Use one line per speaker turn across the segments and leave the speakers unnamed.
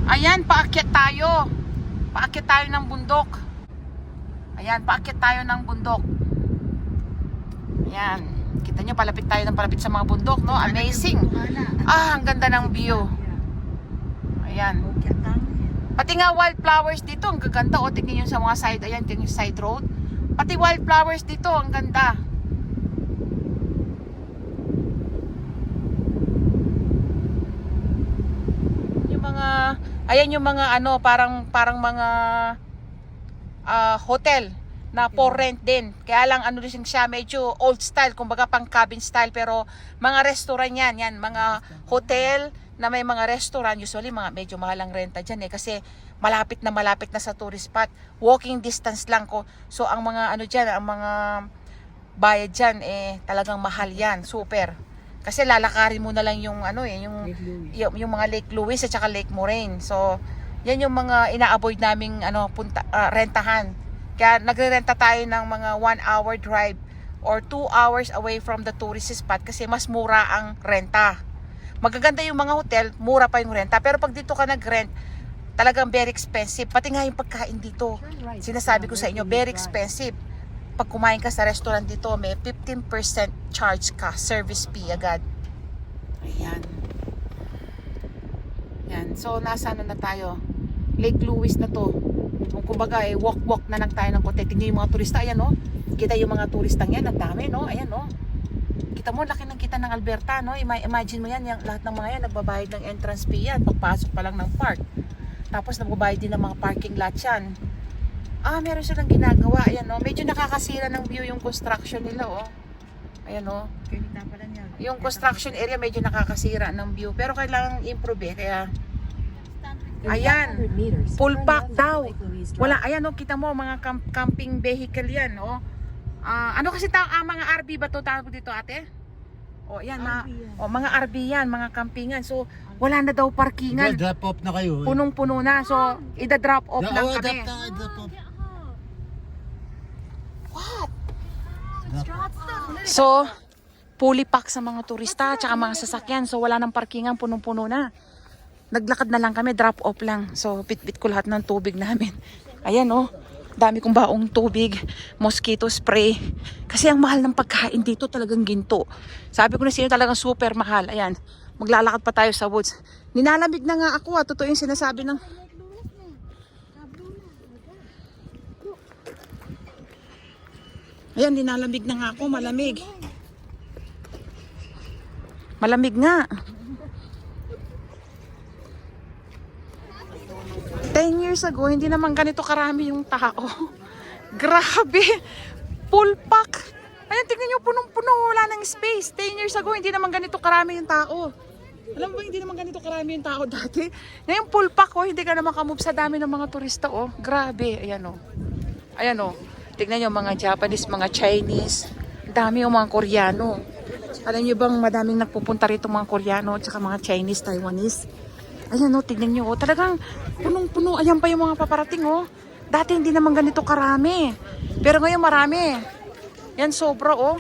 Ayan, paakyat tayo. Paakyat tayo ng bundok. Ayan, paakyat tayo ng bundok. Ayan. Kita nyo, palapit tayo ng palapit sa mga bundok, no? Amazing. Ah, ang ganda ng view. Ayan. Pati nga wildflowers dito, ang gaganda. O, tingnan nyo sa mga side. Ayan, tingnan yung side road. Pati wildflowers dito, ang ganda. Yung mga, ayan yung mga ano, parang mga hotel na for rent din. Kaya lang ano din siya, medyo old style, kumbaga pang cabin style, pero mga restaurant yan, mga hotel na may mga restaurant, usually mga medyo mahal ang renta dyan kasi malapit na sa tourist spot. Walking distance lang ko. So ang mga ano dyan, ang mga bayad dyan talagang mahal yan, super. Kasi lalakarin mo na lang yung ano yung mga Lake Louise at saka Lake Moraine. So yan yung mga ina-avoid naming rentahan. Kaya nagre-renta tayo ng mga 1 hour drive or 2 hours away from the tourist spot kasi mas mura ang renta. Magaganda yung mga hotel, mura pa yung renta. Pero pag dito ka nag-rent, talagang very expensive. Pati nga yung pagkain dito. Sinasabi ko sa inyo, very expensive. Pag kumain ka sa restaurant dito, may 15% charge ka, service fee agad. Ayan. Yan. So, nasa ano na tayo? Lake Louise na to. Kung kumbaga, walk-walk na lang tayo ng konti. Tingnan yung mga turista. Ayan, no? Kita yung mga turistang yan. Ang dami, no? Ayan, no? Kita mo, laki ng kita ng Alberta, no? Imagine mo yan, lahat ng mga yan, nagbabayad ng entrance fee yan. Pagpasok pa lang ng park. Tapos, nagbabayad din ng mga parking lot yan. Ah, meron silang ginagawa. Ayan, no? Medyo nakakasira ng view yung construction nila, oh. Ayan, no? Yung construction area, medyo nakakasira ng view. Pero kailangan improve, kaya ayan, full pack daw. Wala, ayan o, kita mo, mga camping vehicle yan, o. Ano kasi mga RV ba to tawag dito, ate? O, yan, mga RV yan, mga campingan. So, wala na daw parkingan.
Drop off na kayo.
Punong-puno na. So, ida-drop off lang kami.
Drop off.
What? So, fully pack sa mga turista, tsaka mga sasakyan. So, wala nang parkingan, punong-puno na. Naglakad na lang kami, drop off lang. So, bit-bit ko lahat ng tubig namin. Ayan, oh. Dami kong baong tubig, mosquito spray. Kasi ang mahal ng pagkain dito talagang ginto. Sabi ko na sino talagang super mahal. Ayan, maglalakad pa tayo sa woods. Nilalamig na nga ako, totoo yung sinasabi ng... Ayan, nilalamig na nga ako, malamig. Malamig nga. 10 years ago, hindi naman ganito karami yung tao. Grabe! Full pack! Ayan, tingnan nyo, punong-puno, wala ng space. 10 years ago, hindi naman ganito karami yung tao. Alam mo ba, hindi naman ganito karami yung tao dati? Ngayon, full pack, hindi ka na makamove sa dami ng mga turista, oh. Grabe, ayan, oh. Ayan, oh. Tingnan nyo, mga Japanese, mga Chinese. Dami yung mga Koreano. Alam nyo bang madaming nagpupunta rito mga Koreano at saka mga Chinese, Taiwanese? Ayan, oh, tignan nyo, oh. Talagang punong-puno. Ayan pa yung mga paparating, oh. Dati hindi naman ganito karami. Pero ngayon marami. Yan, sobra, oh.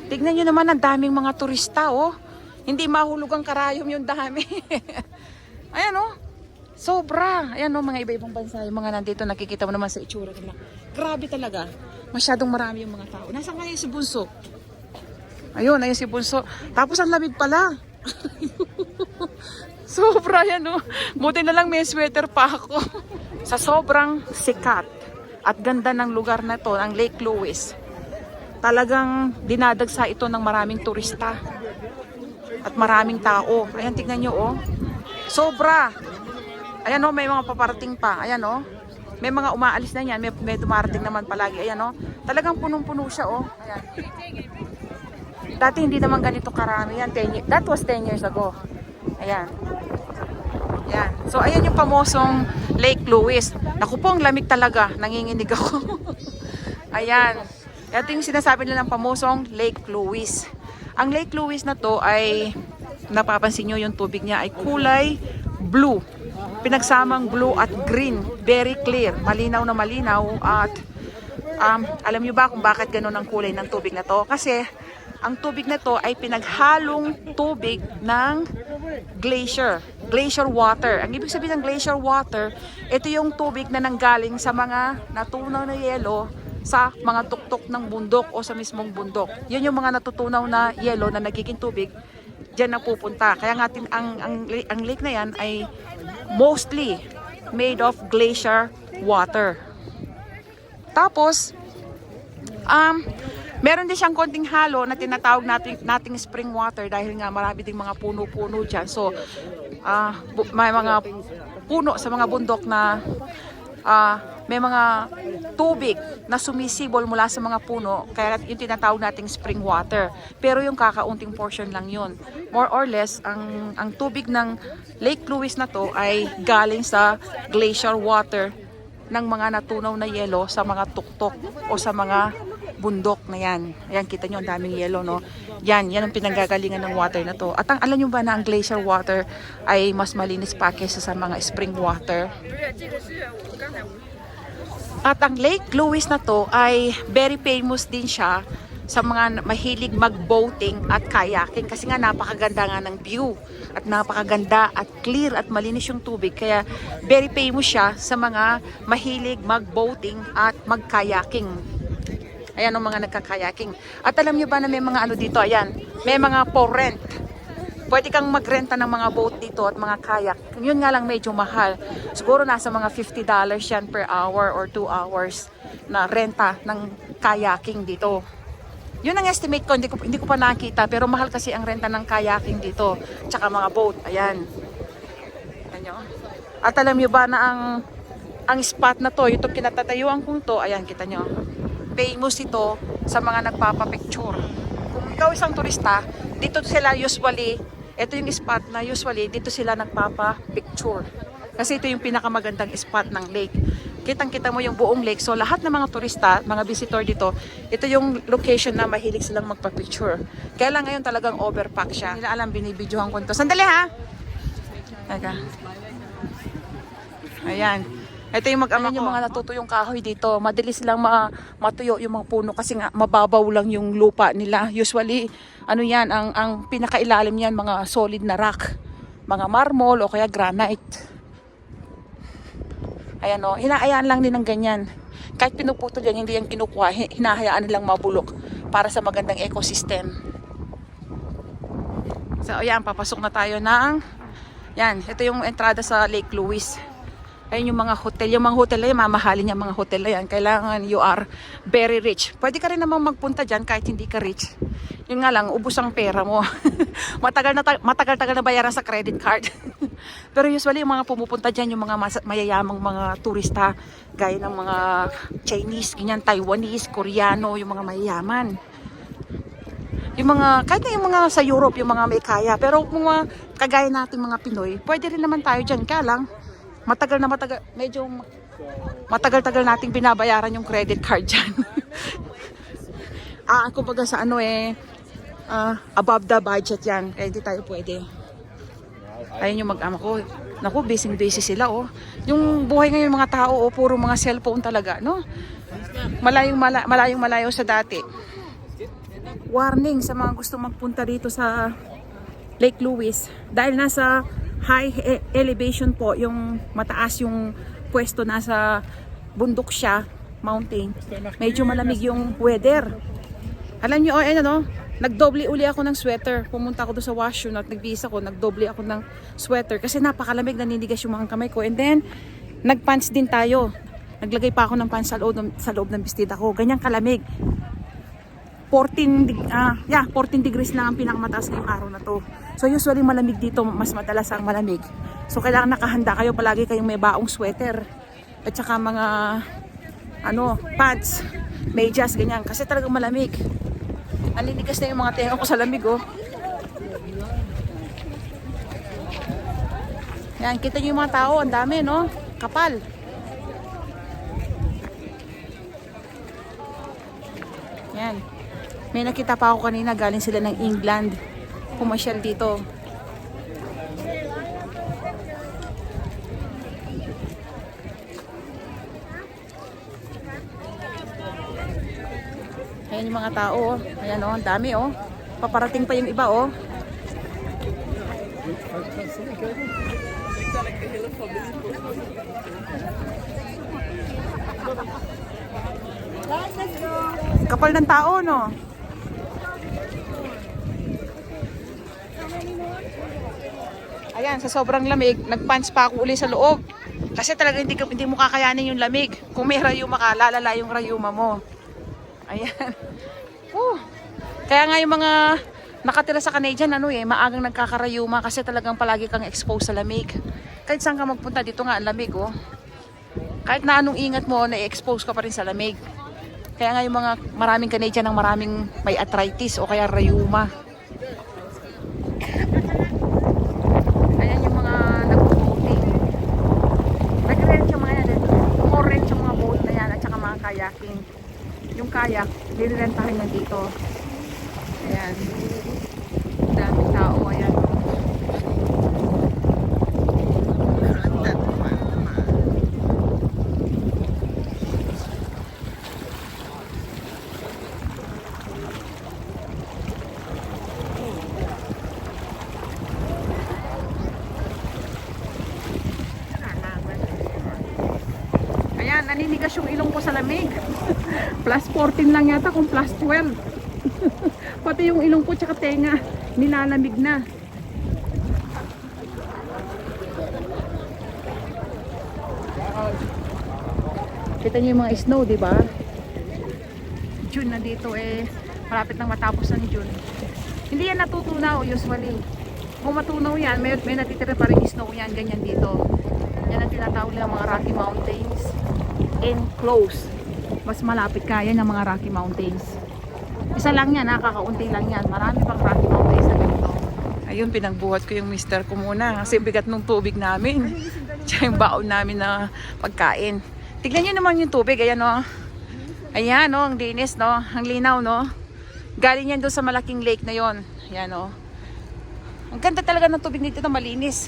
Tignan nyo naman, ang daming mga turista, oh. Hindi mahulog ang karayom yung dami. Ayan, oh. Sobra. Ayan, oh, mga iba-ibang bansa. Yung mga nandito, nakikita mo naman sa itsura nila. Grabe talaga. Masyadong marami yung mga tao. Nasaan nga yung si Bunso? Ayun, ayun si Bunso. Tapos ang lamig pala. Sobra yan, no? Buti na lang may sweater pa ako. Sa sobrang sikat at ganda ng lugar na to, ang Lake Louise, talagang dinadagsa ito ng maraming turista at maraming tao. Ayan, tignan nyo, oh. Sobra. Ayan, oh, may mga paparating pa. Ayan, oh. May mga umaalis na yan. May dumarating naman palagi. Ayan, oh. Talagang punong-puno siya, oh. Ayan. Dati hindi naman ganito karami yan. That was 10 years ago. Ayan. Ayan. So, ayan yung pamosong Lake Louise. Naku po, ang lamig talaga. Nanginginig ako. Ayan. Ito yung sinasabi nilang pamosong Lake Louise. Ang Lake Louise na to ay, napapansin nyo yung tubig niya ay kulay blue. Pinagsamang blue at green. Very clear. Malinaw na malinaw. At alam nyo ba kung bakit ganun ang kulay ng tubig na to? Kasi ang tubig na to ay pinaghalong tubig ng glacier water. Ang ibig sabihin ng glacier water, ito yung tubig na nanggaling sa mga natunaw na yelo sa mga tuktok ng bundok o sa mismong bundok. Yun yung mga natutunaw na yelo na nagiging tubig, diyan na pupunta. Kaya nga ang lake na yan ay mostly made of glacier water. Tapos, meron din siyang konting halo na tinatawag nating spring water dahil nga marami ding mga puno-puno dyan. So, may mga puno sa mga bundok na may mga tubig na sumisibol mula sa mga puno, kaya yung tinatawag nating spring water. Pero yung kakaunting portion lang yun. More or less, ang tubig ng Lake Louise na to ay galing sa glacier water ng mga natunaw na yelo sa mga tuktok o sa mga bundok na yan. Ayan, kita nyo, ang daming yelo, no? Yan ang pinanggagalingan ng water na to. At alam nyo ba na ang glacier water ay mas malinis pa kaysa sa mga spring water? At ang Lake Louise na to ay very famous din siya sa mga mahilig mag-boating at kayaking kasi nga napakaganda nga ng view at napakaganda at clear at malinis yung tubig, kaya very famous siya sa mga mahilig mag-boating at mag-kayaking. Ayan ang mga nagkakayaking. At alam nyo ba na may mga ano dito, ayan, may mga for rent. Pwede kang magrenta ng mga boat dito at mga kayak. Yun nga lang medyo mahal. Siguro nasa mga $50 yan per hour or 2 hours na renta ng kayaking dito. Yun ang estimate ko, hindi ko pa nakita, pero mahal kasi ang renta ng kayaking dito. Tsaka mga boat, ayan. Ayan. At alam nyo ba na ang spot na to, itong kinatatayuan kong to, ayan, kita nyo. Famous ito sa mga nagpapapicture. Kung ikaw isang turista, dito sila usually, ito yung spot na usually, dito sila nagpapapicture. Kasi ito yung pinakamagandang spot ng lake. Kitang-kita mo yung buong lake. So lahat ng mga turista, mga visitor dito, ito yung location na mahilig silang magpa-picture. Kaya lang ngayon talagang overpack siya. Nila alam, binibidyohan ko ito. Sandali ha! Teka. Ayan. Ito yung mag-ama ko. Yung mga natutuyong kahoy dito, madalis lang matuyo yung mga puno kasi nga mababaw lang yung lupa nila. Usually, ano yan, ang pinakailalim yan, mga solid na rock. Mga marmol o kaya granite. Ayan o, hinahayaan lang din ng ganyan. Kahit pinuputol yan, hindi yan kinukuha, hinahayaan nilang mabulok para sa magandang ecosystem. So ayan, papasok na tayo ng, yan, ito yung entrada sa Lake Louise. Ayan yung mga hotel. Yung mga hotel na yan, mamahalin yung mga hotel na yan. Kailangan you are very rich. Pwede ka rin namang magpunta dyan kahit hindi ka rich. Yun nga lang, ubos ang pera mo. matagal-tagal na bayaran sa credit card. Pero usually yung mga pumupunta dyan, yung mga mayayamang mga turista, gaya ng mga Chinese, ganyan, Taiwanese, Koreano, yung mga mayayaman. Yung mga, kahit na yung mga sa Europe, yung mga may kaya. Pero kung mga kagaya nating mga Pinoy, pwede rin naman tayo dyan. Kaya lang, medyo matagal-tagal nating binabayaran yung credit card dyan. Kumbaga sa ano above the budget yan. Kaya hindi tayo pwede. Ayun yung mag-ama ko. Naku, busy sila oh. Yung buhay ngayon mga tao puro mga cellphone talaga, no? Malayong-malayo sa dati. Warning sa mga gusto magpunta dito sa Lake Louise. Dahil nasa high elevation po, yung mataas yung pwesto, nasa bundok siya, mountain. Medyo malamig yung weather. Alam nyo, nagdoble uli ako ng sweater. Pumunta ako doon sa washroom at nagbihis ako, nagdoble ako ng sweater kasi napakalamig, naninigas yung mga kamay ko. And then, nagpants din tayo. Naglagay pa ako ng pants sa loob ng bestida ko. Ganyang kalamig. 14 degrees lang ang pinakamataas ngayong araw na to. So usually malamig dito, mas madalas ang malamig. So kailangan nakahanda kayo, palagi kayong may baong sweater. At saka mga pants, medyas, ganyan. Kasi talagang malamig. Naninigas na yung mga tenga ko sa lamig oh. Yan, kita nyo yung mga tao, ang dami no? Kapal. Yan. May nakita pa ako kanina, galing sila ng England. Pumasyal dito. Ayan yung mga tao. Ayan ang dami Paparating pa yung iba, oh. Kapal ng tao, no? Ayan, sa sobrang lamig, nagpants pa ako uli sa loob. Kasi talaga hindi mo kakayanin yung lamig. Kung may rayuma ka, lalala yung rayuma mo. Ayan. Kaya nga yung mga nakatira sa Canadian, maagang nagkakarayuma kasi talagang palagi kang exposed sa lamig. Kahit saan ka magpunta, dito nga ang lamig, oh. Kahit na anong ingat mo, na-expose ka pa rin sa lamig. Kaya nga yung mga maraming Canadian ang maraming may arthritis o kaya rayuma. Ayan yung mga nag-boating. Nag-rent yung mga yan. Rent yung mga boat na yan at saka mga kayaking. Yung kayak, nilirentahin na dito. Ayan. Daming tao. Ayan. Ayan, naninigas yung ilong ko sa lamig. Plus 14 lang yata kung plus 12. Pati yung ilong ko tsaka tenga nilalamig na. Kita niyo yung mga snow, di ba? June na dito, malapit nang matapos ng June. Hindi yan natutunaw usually. Kung matunaw yan, may natitira pa rin snow yan, ganyan dito. Yan ang tinatawag nilang mga Rocky Mountains. Enclosed. Mas malapit kaya ng mga Rocky Mountains. Isa lang yan, kakaunti lang yan. Marami pang Rocky Mountains na ganito. Ayun, pinagbuhat ko yung mister ko muna kasi bigat ng tubig namin. Tsaka yung baon namin na pagkain. Tignan nyo naman yung tubig, ayan o. Ayan o, ang linis no, ang linaw no. Galing yan doon sa malaking lake na yon. Ayan o. Ang ganda talaga ng tubig dito na malinis.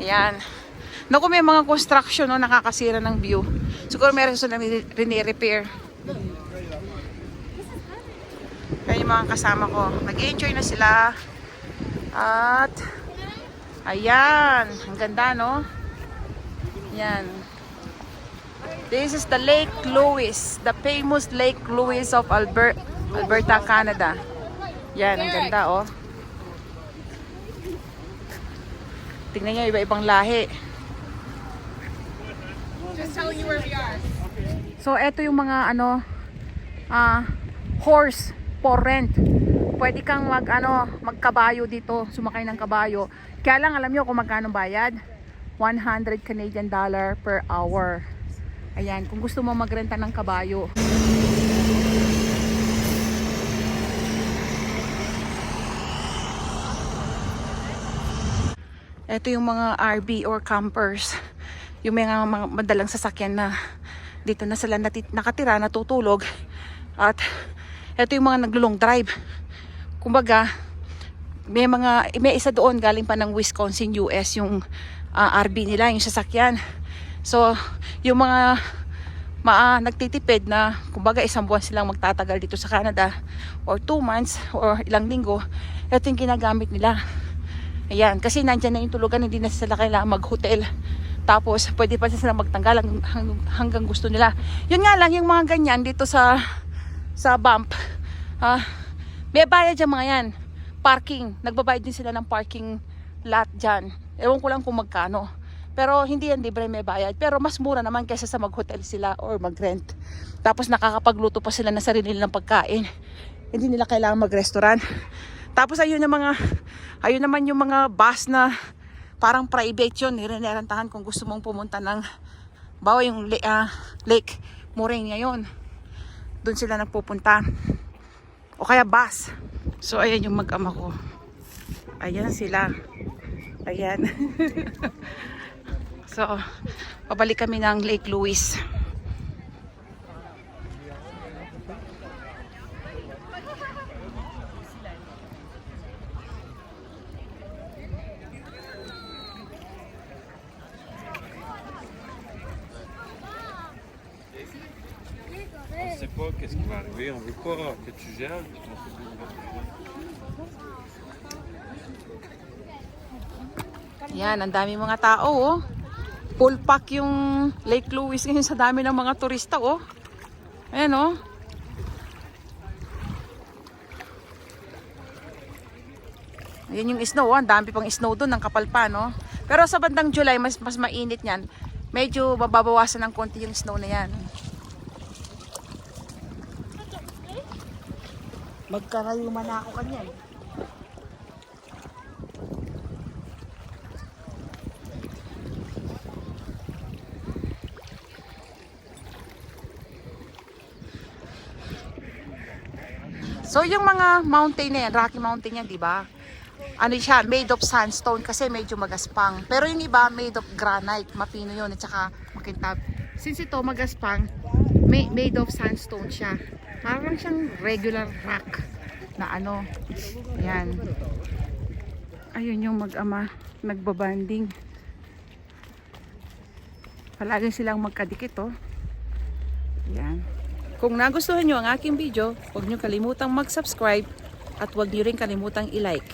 Ayan. Naku, may mga construction no, nakakasira ng view. Siguro meron silang rini-repair. Kaya yung mga kasama ko, nag-enjoy na sila. At ayan, ang ganda no. Ayan. This is the Lake Louise, the famous Lake Louise of Alberta, Canada. Yan, ang ganda oh. Tingnan nyo, iba-ibang lahi.
Just telling you where we are.
So, eto yung mga horse for rent. Pwede kang magkabayo dito, sumakay ng kabayo. Kaya lang, alam nyo kung magkano bayad? 100 Canadian dollar per hour. Ayan, kung gusto mo magrenta ng kabayo. Ito yung mga RV or campers. Yung mga madalang sasakyan na dito na sila nakatira, natutulog. At ito yung mga naglulong drive. Kumbaga, may isa doon galing pa ng Wisconsin, US, yung RV nila, yung sasakyan. So, yung mga nagtitipid na, kumbaga isang buwan silang magtatagal dito sa Canada or 2 months or ilang linggo, ito yung ginagamit nila. Ayan, kasi nandyan na yung tulugan, hindi na sila kailangan mag-hotel. Tapos, pwede pa sila magtanggal hanggang gusto nila. Yun nga lang, yung mga ganyan dito sa bump, may bayad yung mga yan. Parking, nagbabayad din sila ng parking lot dyan. Ewan ko lang kung magkano. Pero hindi yan libre, may bayad. Pero mas mura naman kaysa sa mag-hotel sila or mag-rent. Tapos nakakapagluto pa sila na sarili nilang pagkain. Hindi nila kailangan mag-restaurant. Tapos ayun naman yung mga bus na parang private yun. Nirenerantahan kung gusto mong pumunta ng bawa yung Lake Moraine ngayon. Doon sila nagpupunta. O kaya bus. So ayan yung mag-ama ko. Ayan sila. Ayan. So, pabalik kami ng Lake Louise.
On ne sait pas qu'est-ce qui va arriver, on veut pas que tu gèles.
Yan, ang dami mga tao, oh. Full pack yung Lake Louise ngayon sa dami ng mga turista, oh. Ayan, oh. Ayan yung snow, oh. Ang dami pang snow doon, ang kapal pa, no? Pero sa bandang July, mas mainit yan. Medyo mababawasan ng konti yung snow na yan. Magkarayuman na ako kanyan. So yung mga mountain na yan, Rocky Mountain yan, di ba? Ano siya, made of sandstone kasi medyo magaspang. Pero yung iba, made of granite, mapino yun, at saka makintab. Since ito magaspang, made of sandstone siya. Parang siyang regular rock na ano. Yan. Ayun yung mag-ama, nagbabanding. Palagi silang magkadikit, oh. Yan. Kung nagustuhan nyo ang aking video, huwag nyo kalimutang mag-subscribe at huwag nyo rin kalimutang i-like.